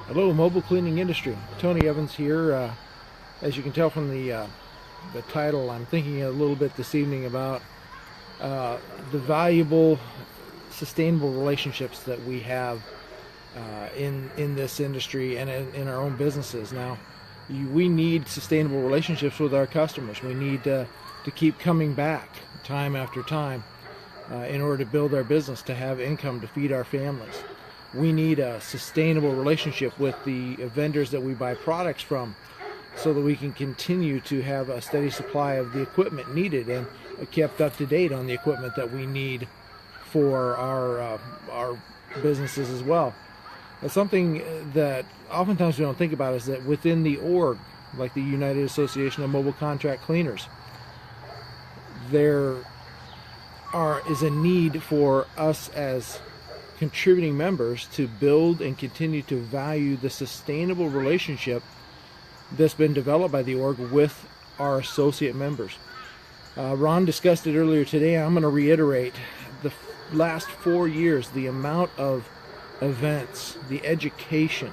Hello, mobile cleaning industry. Tony Evans here. As you can tell from the title, I'm thinking a little bit this evening about the valuable, sustainable relationships that we have in this industry and in our own businesses. Now, we need sustainable relationships with our customers. We need to keep coming back time after time in order to build our business, to have income, to feed our families. We need a sustainable relationship with the vendors that we buy products from so that we can continue to have a steady supply of the equipment needed and kept up to date on the equipment that we need for our businesses as well. But something that oftentimes we don't think about is that within the org, like the United Association of Mobile Contract Cleaners, there is a need for us as contributing members to build and continue to value the sustainable relationship that's been developed by the org with our associate members. Ron discussed it earlier today. I'm going to reiterate the last 4 years, the amount of events, the education,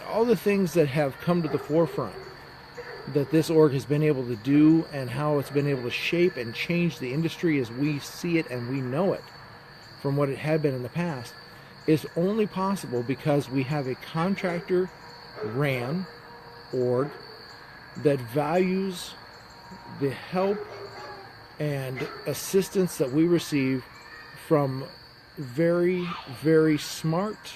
all the things that have come to the forefront that this org has been able to do, and how it's been able to shape and change the industry as we see it and we know it from what it had been in the past, is only possible because we have a contractor ran org that values the help and assistance that we receive from very, very smart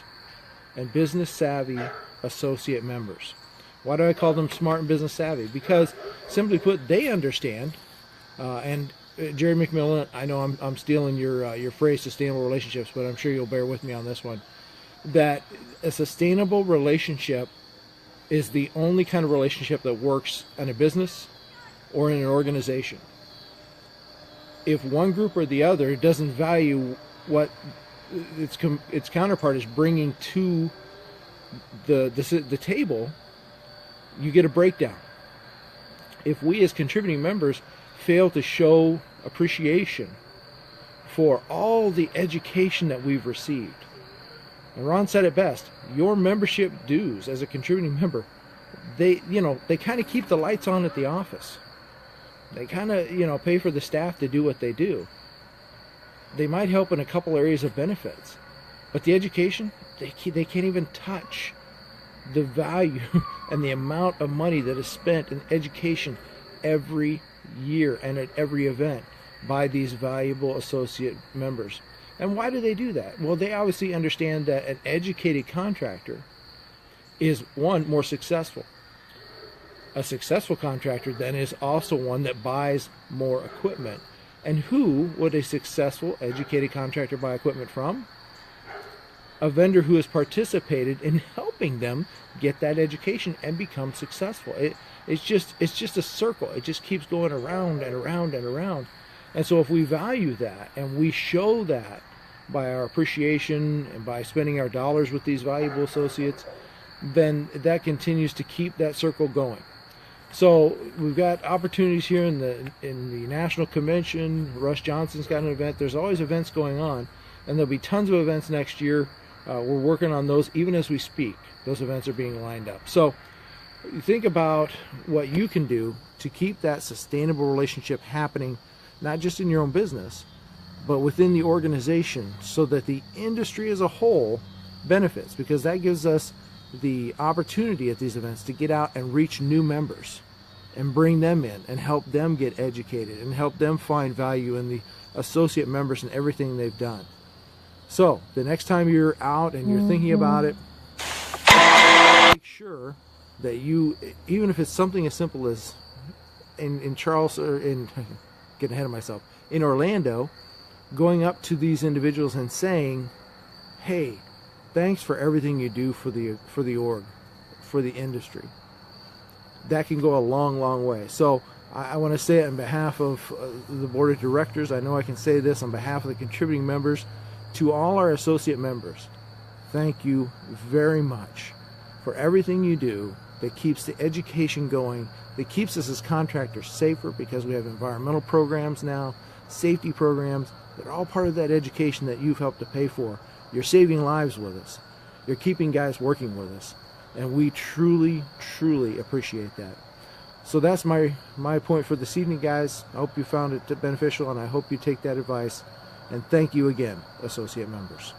and business savvy associate members. Why do I call them smart and business savvy? Because, simply put, they understand, and Jerry McMillan, I know I'm stealing your phrase, sustainable relationships, but I'm sure you'll bear with me on this one, that a sustainable relationship is the only kind of relationship that works in a business or in an organization. If one group or the other doesn't value what its counterpart is bringing to the table, you get a breakdown. If we as contributing members fail to show appreciation for all the education that we've received, and Ron said it best, your membership dues as a contributing member, they kind of keep the lights on at the office. They kind of pay for the staff to do what they do. They might help in a couple areas of benefits, but the education, they can't even touch the value and the amount of money that is spent in education every year and at every event by these valuable associate members. And why do they do that? Well, they obviously understand that an educated contractor is, one, more successful. A successful contractor then is also one that buys more equipment. And who would a successful educated contractor buy equipment from? A vendor who has participated in helping them get that education and become successful. It's just a circle. It just keeps going around and around and around. And so if we value that and we show that by our appreciation and by spending our dollars with these valuable associates, then that continues to keep that circle going. So we've got opportunities here in the National Convention. Russ Johnson's got an event. There's always events going on, and there'll be tons of events next year. We're working on those even as we speak. Those events are being lined up. So you think about what you can do to keep that sustainable relationship happening, not just in your own business, but within the organization, so that the industry as a whole benefits, because that gives us the opportunity at these events to get out and reach new members and bring them in and help them get educated and help them find value in the associate members and everything they've done. So the next time you're out and you're thinking about it, make sure that you, even if it's something as simple as in getting ahead of myself, in Orlando, going up to these individuals and saying, hey, thanks for everything you do for the org, for the industry. That can go a long, long way. So I want to say it on behalf of the board of directors. I know I can say this on behalf of the contributing members. To all our associate members, thank you very much for everything you do that keeps the education going, that keeps us as contractors safer, because we have environmental programs now, safety programs that are all part of that education that you've helped to pay for. You're saving lives with us. You're keeping guys working with us, and we truly, truly appreciate that. So that's my point for this evening, guys. I hope you found it beneficial, and I hope you take that advice. And thank you again, associate members.